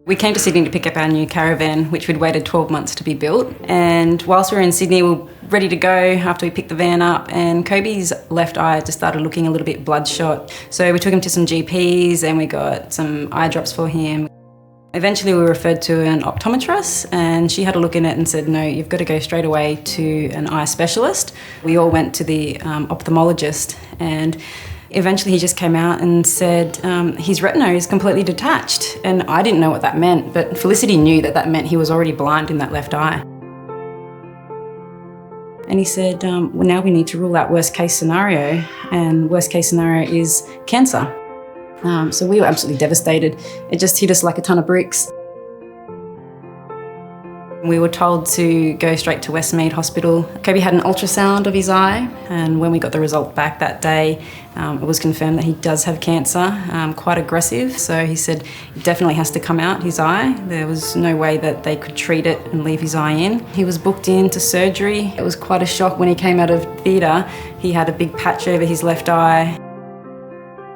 We came to Sydney to pick up our new caravan, which we'd waited 12 months to be built. And whilst we were in Sydney, we were ready to go after we picked the van up, and Kobi's left eye just started looking a little bit bloodshot. So we took him to some GPs and we got some eye drops for him. Eventually we were referred to an optometrist, and she had a look in it and said, no, you've got to go straight away to an eye specialist. We all went to the ophthalmologist, and eventually he just came out and said his retina is completely detached. And I didn't know what that meant, but Felicity knew that that meant he was already blind in that left eye. And he said, well, now we need to rule out worst case scenario, and worst case scenario is cancer. So we were absolutely devastated. It just hit us like a ton of bricks. We were told to go straight to Westmead Hospital. Kobi had an ultrasound of his eye, and when we got the result back that day, it was confirmed that he does have cancer, quite aggressive. So he said it definitely has to come out, his eye. There was no way that they could treat it and leave his eye in. He was booked into surgery. It was quite a shock when he came out of theatre. He had a big patch over his left eye.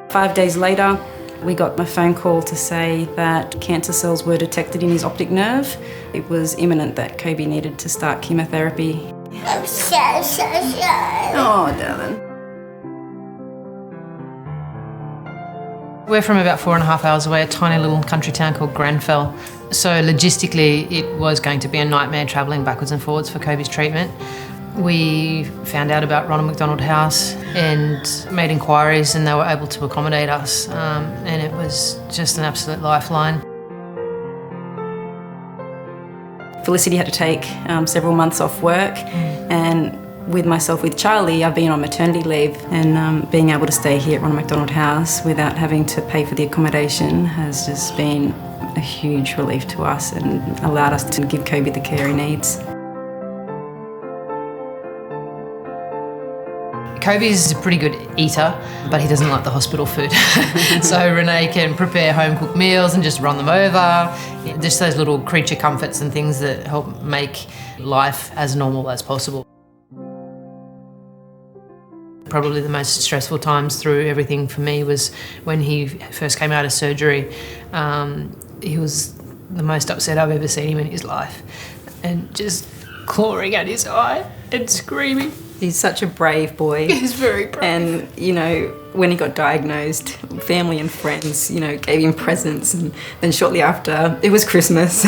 5 days later, we got a phone call to say that cancer cells were detected in his optic nerve. It was imminent that Kobi needed to start chemotherapy. I'm so sad. Oh, darling. We're from about 4.5 hours away, a tiny little country town called Grenfell. So logistically, it was going to be a nightmare travelling backwards and forwards for Kobi's treatment. We found out about Ronald McDonald House and made inquiries, and they were able to accommodate us, and it was just an absolute lifeline. Felicity had to take several months off work, and with myself, with Charlie, I've been on maternity leave, and being able to stay here at Ronald McDonald House without having to pay for the accommodation has just been a huge relief to us and allowed us to give Kobi the care he needs. Kobi's a pretty good eater, but he doesn't like the hospital food. So Renee can prepare home-cooked meals and just run them over. Just those little creature comforts and things that help make life as normal as possible. Probably the most stressful times through everything for me was when he first came out of surgery. He was the most upset I've ever seen him in his life, and just clawing at his eye and screaming. He's such a brave boy. He's very brave. And, you know, when he got diagnosed, family and friends, you know, gave him presents, and then shortly after, it was Christmas.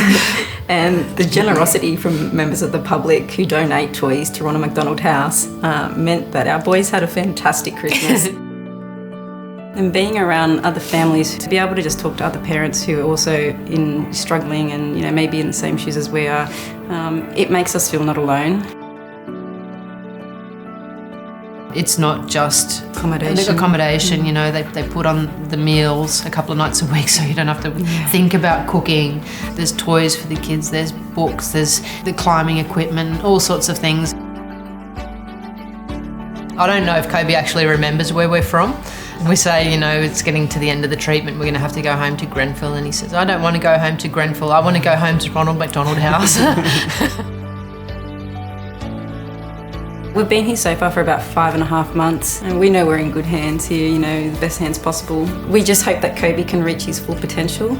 And the generosity from members of the public who donate toys to Ronald McDonald House meant that our boys had a fantastic Christmas. And being around other families, to be able to just talk to other parents who are also struggling and, you know, maybe in the same shoes as we are, it makes us feel not alone. It's not just accommodation. You know, they put on the meals a couple of nights a week so you don't have to think about cooking. There's toys for the kids, there's books, there's the climbing equipment, all sorts of things. I don't know if Kobi actually remembers where we're from. We say, you know, it's getting to the end of the treatment, we're going to have to go home to Grenfell, and he says, I don't want to go home to Grenfell, I want to go home to Ronald McDonald House. We've been here so far for about 5.5 months, and we know we're in good hands here, you know, the best hands possible. We just hope that Kobi can reach his full potential,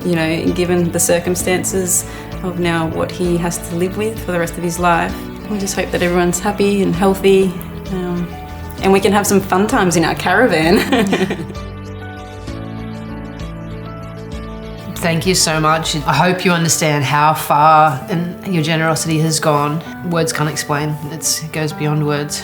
you know, given the circumstances of now what he has to live with for the rest of his life. We just hope that everyone's happy and healthy, and we can have some fun times in our caravan. Thank you so much. I hope you understand how far and your generosity has gone. Words can't explain. It goes beyond words.